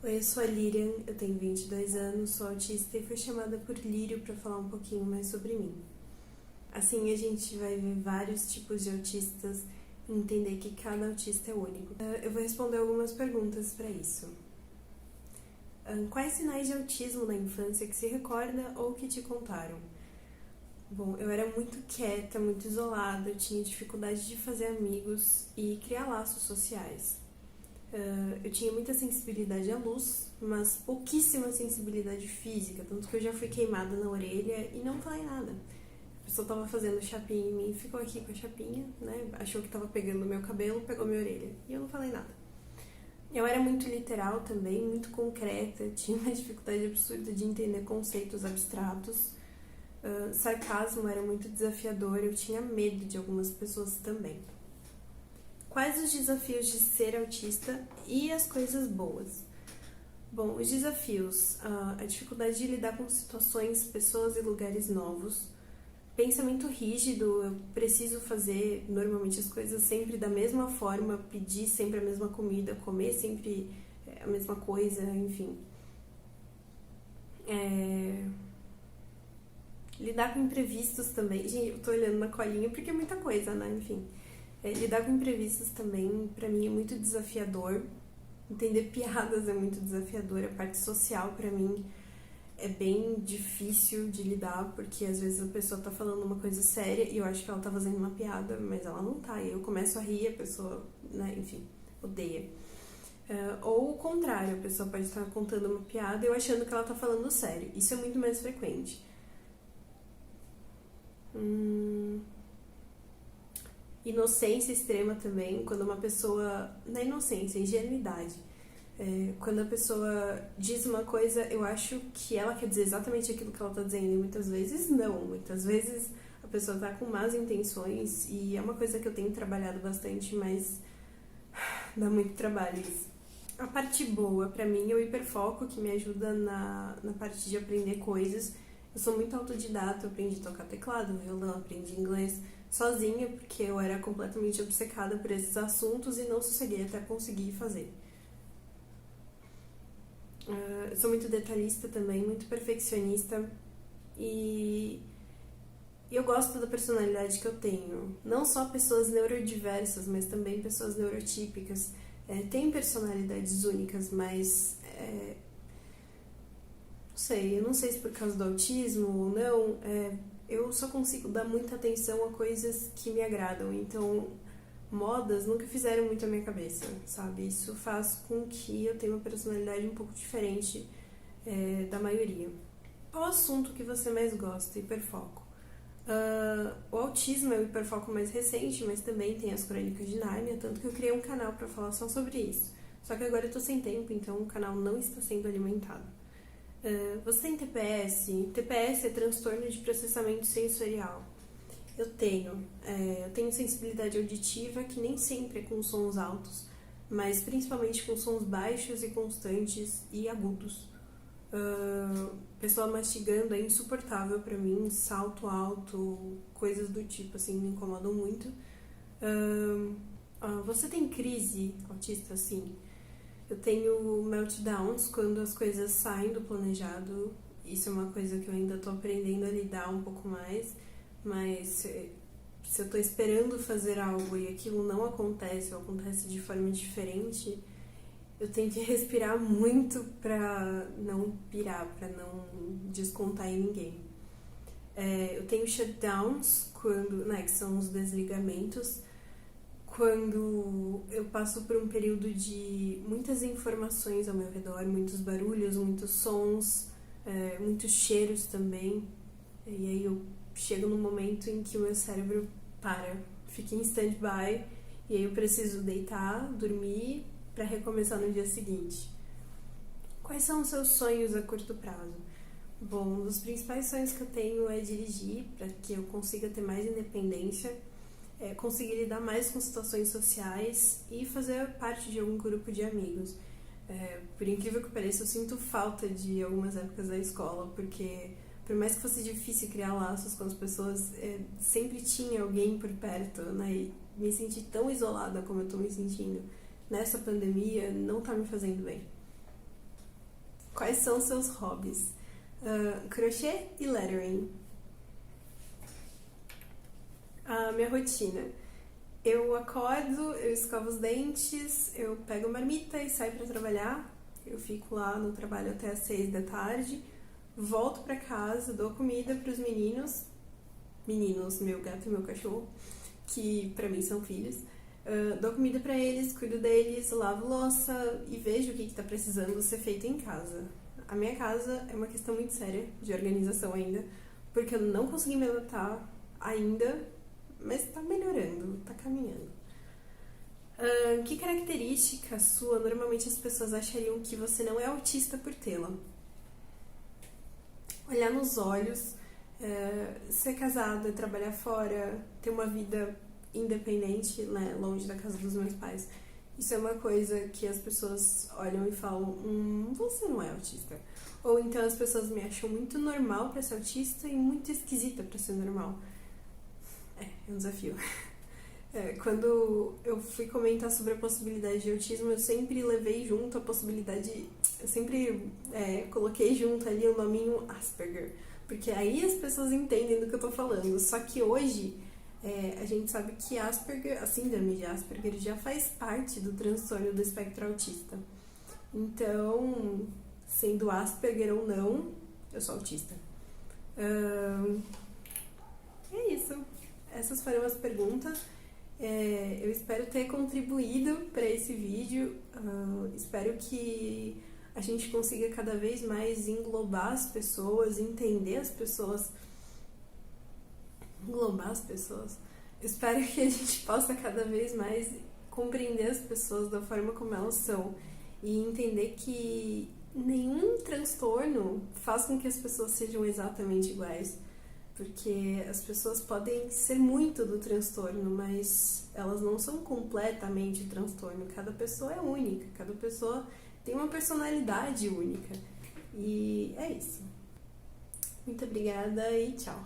Oi, eu sou a Lirian, eu tenho 22 anos, sou autista e fui chamada por Lírio para falar um pouquinho mais sobre mim. Assim a gente vai ver vários tipos de autistas e entender que cada autista é único. Eu vou responder algumas perguntas para isso. Quais sinais de autismo na infância que se recorda ou que te contaram? Bom, eu era muito quieta, muito isolada, eu tinha dificuldade de fazer amigos e criar laços sociais. Eu tinha muita sensibilidade à luz, mas pouquíssima sensibilidade física, tanto que eu já fui queimada na orelha e não falei nada. A pessoa tava fazendo chapinha em mim, ficou aqui com a chapinha, né? Achou que tava pegando meu cabelo, pegou minha orelha. E eu não falei nada. Eu era muito literal também, muito concreta, tinha uma dificuldade absurda de entender conceitos abstratos. Sarcasmo era muito desafiador, eu tinha medo de algumas pessoas também. Quais os desafios de ser autista e as coisas boas? Bom, os desafios, a dificuldade de lidar com situações, pessoas e lugares novos, pensamento rígido, eu preciso fazer normalmente as coisas sempre da mesma forma, pedir sempre a mesma comida, comer sempre a mesma coisa, enfim. Lidar com imprevistos também. Gente, eu tô olhando na colinha porque é muita coisa, né? Enfim. Lidar com imprevistos também, pra mim, é muito desafiador. Entender piadas é muito desafiador. A parte social, pra mim, é bem difícil de lidar, porque às vezes a pessoa tá falando uma coisa séria e eu acho que ela tá fazendo uma piada, mas ela não tá. E eu começo a rir, a pessoa, né, enfim, odeia. Ou o contrário, a pessoa pode estar contando uma piada e eu achando que ela tá falando sério. Isso é muito mais frequente. Inocência extrema também, quando uma pessoa. Na inocência, ingenuidade. Quando a pessoa diz uma coisa, eu acho que ela quer dizer exatamente aquilo que ela está dizendo, e muitas vezes não. Muitas vezes a pessoa está com más intenções, e é uma coisa que eu tenho trabalhado bastante, mas dá muito trabalho isso. A parte boa, pra mim, é o hiperfoco, que me ajuda na parte de aprender coisas. Eu sou muito autodidata, eu aprendi a tocar teclado, violão, aprendi inglês sozinha, porque eu era completamente obcecada por esses assuntos e não sosseguei até conseguir fazer. Eu sou muito detalhista também, muito perfeccionista e eu gosto da personalidade que eu tenho. Não só pessoas neurodiversas, mas também pessoas neurotípicas. Têm personalidades únicas, mas não sei se por causa do autismo ou não, eu só consigo dar muita atenção a coisas que me agradam, então modas nunca fizeram muito a minha cabeça, sabe? Isso faz com que eu tenha uma personalidade um pouco diferente da maioria. Qual assunto que você mais gosta? Hiperfoco. O autismo é o hiperfoco mais recente, mas também tem as crônicas de Nárnia, tanto que eu criei um canal para falar só sobre isso. Só que agora eu tô sem tempo, então o canal não está sendo alimentado. Você tem TPS? TPS é transtorno de processamento sensorial. Eu tenho sensibilidade auditiva que nem sempre é com sons altos, mas principalmente com sons baixos e constantes e agudos. Pessoa mastigando é insuportável pra mim, salto alto, coisas do tipo assim me incomodam muito. Você tem crise autista? Sim. Eu tenho meltdowns quando as coisas saem do planejado. Isso é uma coisa que eu ainda tô aprendendo a lidar um pouco mais, mas se eu tô esperando fazer algo e aquilo não acontece ou acontece de forma diferente, eu tenho que respirar muito pra não pirar, pra não descontar em ninguém. Eu tenho shutdowns, que são os desligamentos, quando eu passo por um período de muitas informações ao meu redor, muitos barulhos, muitos sons, muitos cheiros também, e aí eu chego num momento em que o meu cérebro fica em stand-by, e aí eu preciso deitar, dormir, para recomeçar no dia seguinte. Quais são os seus sonhos a curto prazo? Bom, um dos principais sonhos que eu tenho é dirigir, para que eu consiga ter mais independência, conseguir lidar mais com situações sociais e fazer parte de algum grupo de amigos. Por incrível que pareça, eu sinto falta de algumas épocas da escola, porque por mais que fosse difícil criar laços com as pessoas, sempre tinha alguém por perto, né? E me sentir tão isolada como eu tô me sentindo nessa pandemia não tá me fazendo bem. Quais são seus hobbies? Crochê e lettering. A minha rotina. Eu acordo, eu escovo os dentes, eu pego a marmita e saio pra trabalhar. Eu fico lá no trabalho até às 6 da tarde. Volto pra casa, dou comida pros meninos. Meninos, meu gato e meu cachorro, que pra mim são filhos. Dou comida pra eles, cuido deles, lavo louça e vejo o que tá precisando ser feito em casa. A minha casa é uma questão muito séria de organização ainda, porque eu não consegui me adaptar ainda, mas tá melhorando, tá caminhando. Que característica sua normalmente as pessoas achariam que você não é autista por tê-la? Olhar nos olhos, ser casada, trabalhar fora, ter uma vida independente, né, longe da casa dos meus pais. Isso é uma coisa que as pessoas olham e falam, você não é autista. Ou então as pessoas me acham muito normal pra ser autista e muito esquisita pra ser normal. É um desafio. Quando eu fui comentar sobre a possibilidade de autismo, eu sempre levei junto a possibilidade, eu sempre coloquei junto ali o nominho Asperger, porque aí as pessoas entendem do que eu tô falando. Só que hoje a gente sabe que Asperger, a síndrome de Asperger já faz parte do transtorno do espectro autista. Então, sendo Asperger ou não, eu sou autista. É isso. Essas foram as perguntas. Eu espero ter contribuído para esse vídeo. Espero que a gente consiga cada vez mais englobar as pessoas, entender as pessoas. Englobar as pessoas. Espero que a gente possa cada vez mais compreender as pessoas da forma como elas são e entender que nenhum transtorno faz com que as pessoas sejam exatamente iguais. Porque as pessoas podem ser muito do transtorno, mas elas não são completamente transtorno. Cada pessoa é única, cada pessoa tem uma personalidade única. E é isso. Muito obrigada e tchau.